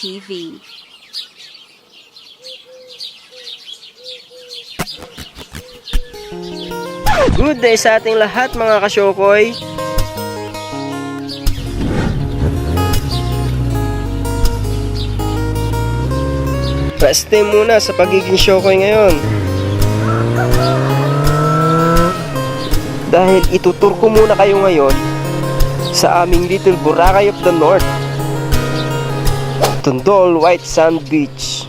TV. Good day sa ating lahat mga kasyokoy. Rest day muna sa pagiging syokoy ngayon. Dahil itutur ko muna kayo ngayon sa aming little Boracay of the North, Tondol White Sand Beach.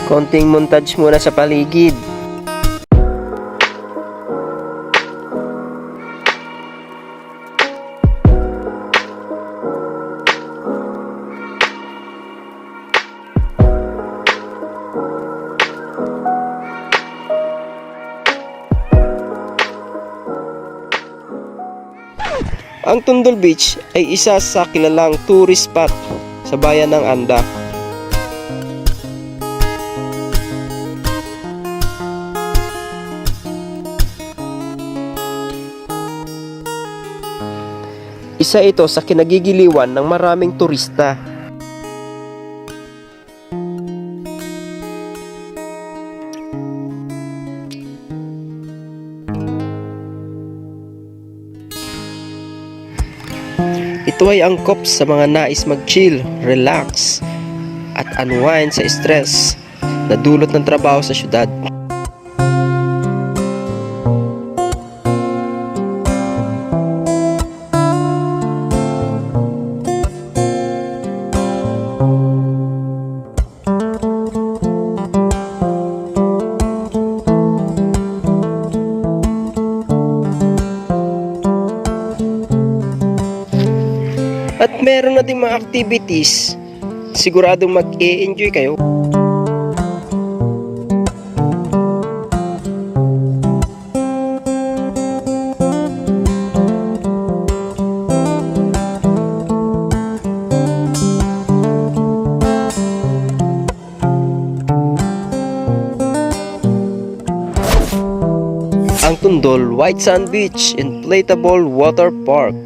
Konting montage muna sa paligid. Ang Tondol Beach ay isa sa kilalang tourist spot sa bayan ng Andak. Isa ito sa kinagigiliwan ng maraming turista. Ito ay angkop sa mga nais mag-chill, relax, at unwind sa stress na dulot ng trabaho sa syudad. At meron na din mga activities, siguradong mag-e-enjoy kayo. Ang Tondol White Sand Beach Inflatable Water Park.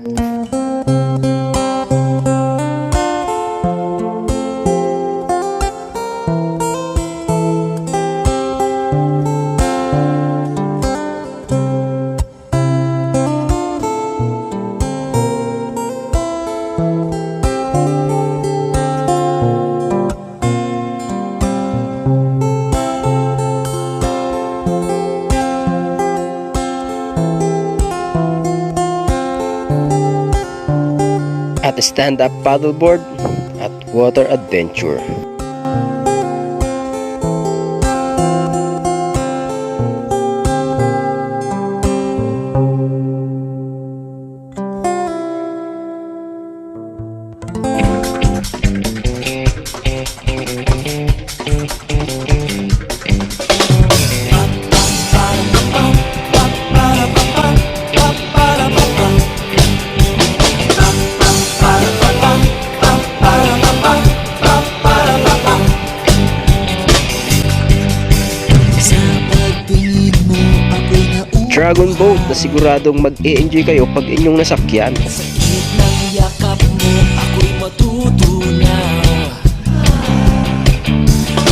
At stand-up paddleboard at water adventure. Dragon boat na siguradong mag-e-enjoy kayo pag inyong nasakyan. Sa gilid ng yakap mo, ako'y matutunaw.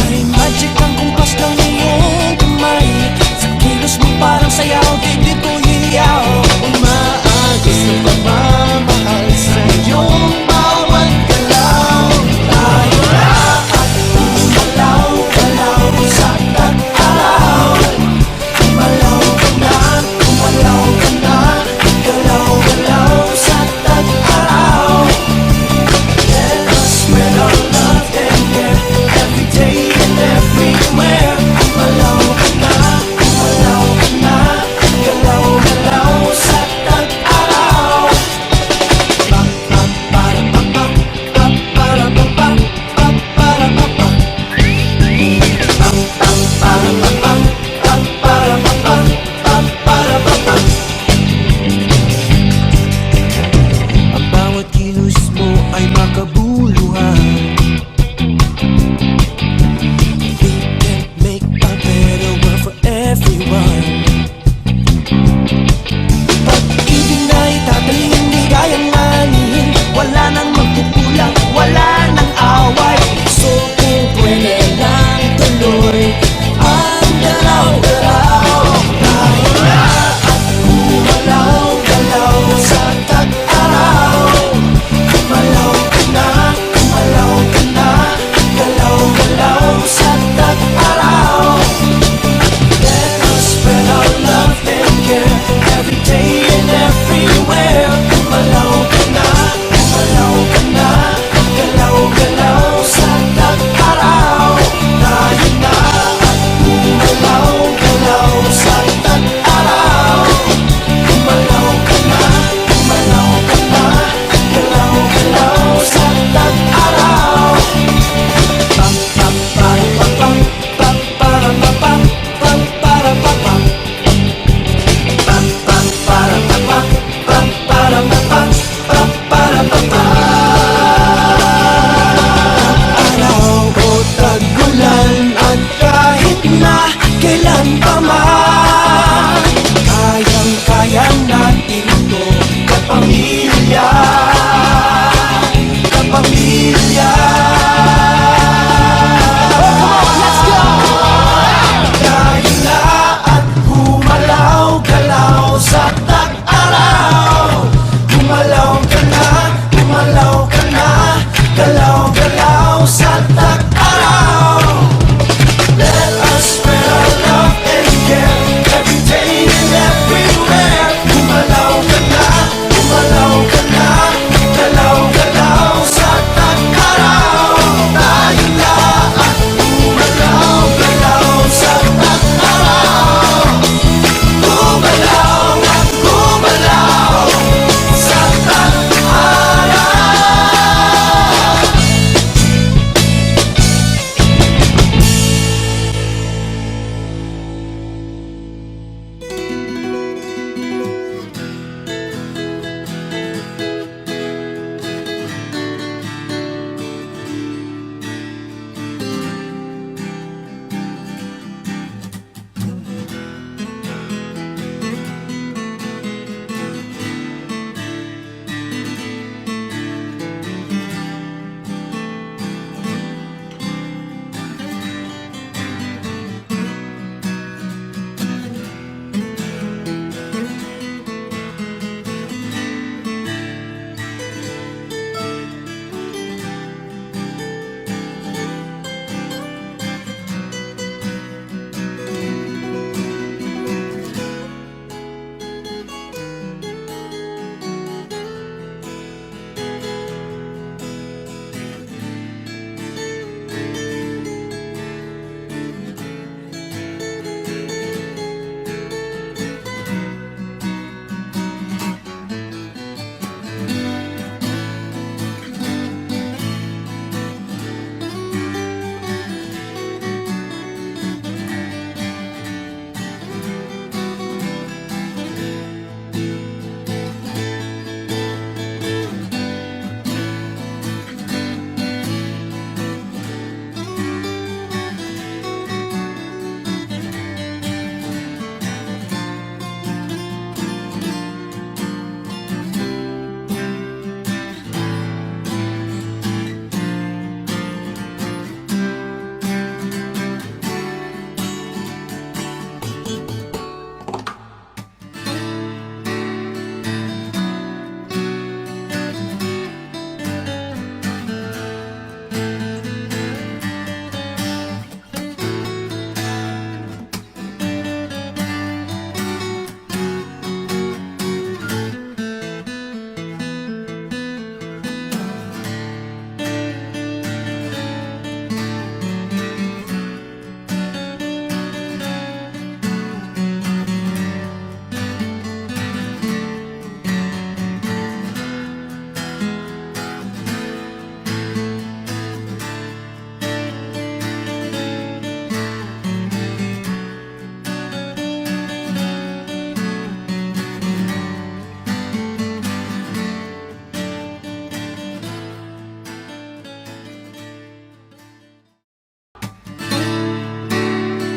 Ay magic ang kumpas ng iyong kamay. Sa kilos mo parang sayaw, dibdib ko hiyaw. Umaagos ng pagmamahal sa iyong bawat galaw. Tayo na at umalaw-galaw sa tag-araw. Umalaw ka na, galaw-galaw sa tag-araw. Let us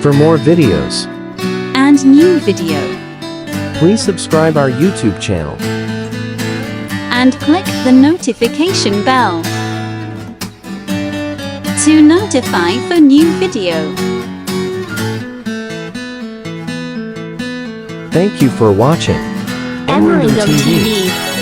For more videos, and new video, please subscribe our YouTube channel. and click the notification bell to notify for new video. Thank you for watching Emeraldum TV.